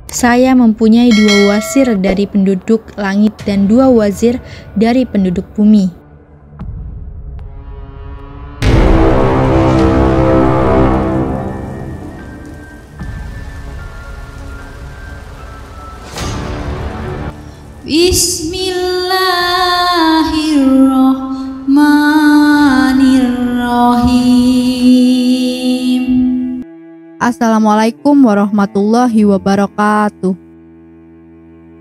Saya mempunyai 2 wazir dari penduduk langit dan 2 wazir dari penduduk bumi. Bismillahirrahmanirrahim. Assalamualaikum warahmatullahi wabarakatuh.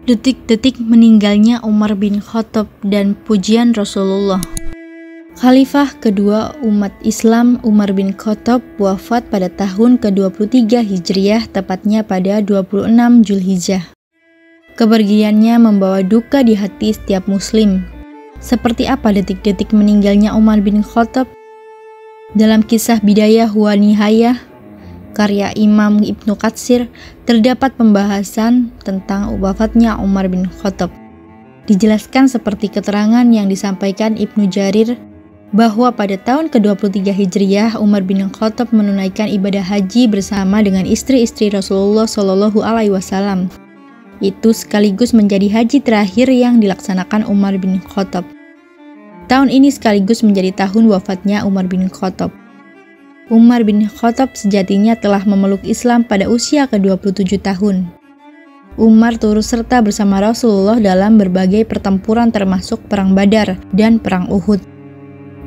Detik-detik meninggalnya Umar bin Khattab dan pujian Rasulullah. Khalifah kedua umat Islam Umar bin Khattab wafat pada tahun ke-23 Hijriah, tepatnya pada 26 Zulhijjah. Kepergiannya membawa duka di hati setiap muslim. Seperti apa detik-detik meninggalnya Umar bin Khattab? Dalam kisah Bidayah wa Nihayah, karya Imam Ibnu Katsir, terdapat pembahasan tentang wafatnya Umar bin Khattab. Dijelaskan seperti keterangan yang disampaikan Ibnu Jarir, bahwa pada tahun ke-23 Hijriah, Umar bin Khattab menunaikan ibadah haji bersama dengan istri-istri Rasulullah Shallallahu Alaihi Wasallam. Itu sekaligus menjadi haji terakhir yang dilaksanakan Umar bin Khattab. Tahun ini sekaligus menjadi tahun wafatnya Umar bin Khattab. Umar bin Khattab sejatinya telah memeluk Islam pada usia ke-27 tahun. Umar turut serta bersama Rasulullah dalam berbagai pertempuran termasuk Perang Badar dan Perang Uhud.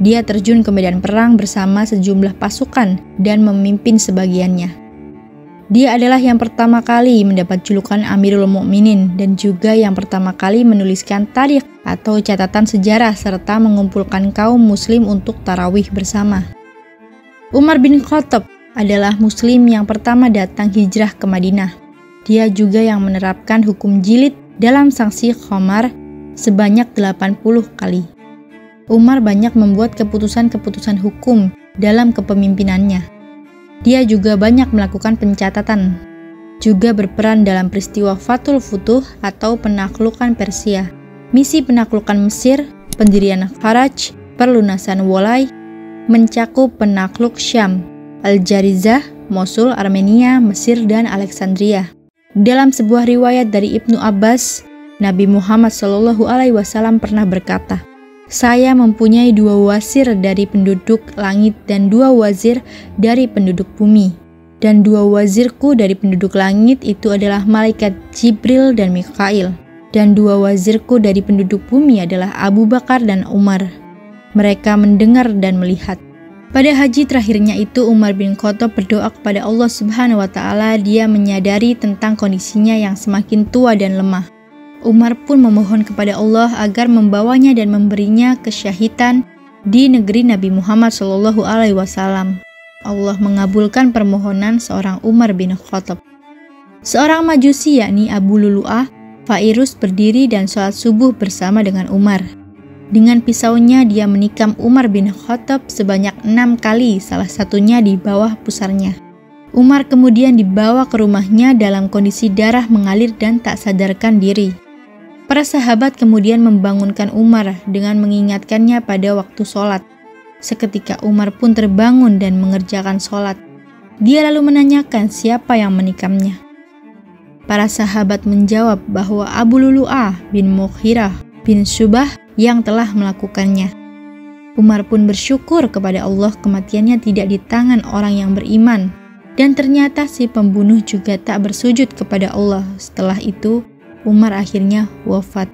Dia terjun ke medan perang bersama sejumlah pasukan dan memimpin sebagiannya. Dia adalah yang pertama kali mendapat julukan Amirul Mukminin dan juga yang pertama kali menuliskan tarikh atau catatan sejarah serta mengumpulkan kaum muslim untuk tarawih bersama. Umar bin Khattab adalah muslim yang pertama datang hijrah ke Madinah. Dia juga yang menerapkan hukum jilid dalam sanksi khamar sebanyak 80 kali. Umar banyak membuat keputusan-keputusan hukum dalam kepemimpinannya. Dia juga banyak melakukan pencatatan, juga berperan dalam peristiwa Fathul Futuh atau penaklukan Persia, misi penaklukan Mesir, pendirian Kharaj, perlunasan Walai, mencakup penakluk Syam, Al-Jarizah, Mosul, Armenia, Mesir, dan Alexandria. Dalam sebuah riwayat dari Ibnu Abbas, Nabi Muhammad SAW pernah berkata, "Saya mempunyai 2 wazir dari penduduk langit dan 2 wazir dari penduduk bumi. Dan 2 wazirku dari penduduk langit itu adalah malaikat Jibril dan Mikail. Dan 2 wazirku dari penduduk bumi adalah Abu Bakar dan Umar. Mereka mendengar dan melihat." Pada haji terakhirnya itu, Umar bin Khattab berdoa kepada Allah Subhanahu wa Ta'ala. Dia menyadari tentang kondisinya yang semakin tua dan lemah. Umar pun memohon kepada Allah agar membawanya dan memberinya kesyahidan di negeri Nabi Muhammad SAW. Allah mengabulkan permohonan seorang Umar bin Khattab. Seorang majusi yakni Abu Lulu'ah Fairuz berdiri dan sholat subuh bersama dengan Umar. Dengan pisaunya dia menikam Umar bin Khattab sebanyak 6 kali, salah satunya di bawah pusarnya. Umar kemudian dibawa ke rumahnya dalam kondisi darah mengalir dan tak sadarkan diri. Para sahabat kemudian membangunkan Umar dengan mengingatkannya pada waktu sholat. Seketika Umar pun terbangun dan mengerjakan sholat. Dia lalu menanyakan siapa yang menikamnya. Para sahabat menjawab bahwa Abu Lulu'ah bin Mughirah bin Syubah yang telah melakukannya. Umar pun bersyukur kepada Allah kematiannya tidak di tangan orang yang beriman. Dan ternyata si pembunuh juga tak bersujud kepada Allah. Setelah itu, Umar akhirnya wafat.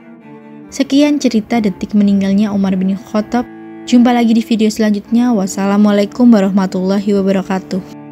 Sekian cerita detik meninggalnya Umar bin Khattab. Jumpa lagi di video selanjutnya. Wassalamualaikum warahmatullahi wabarakatuh.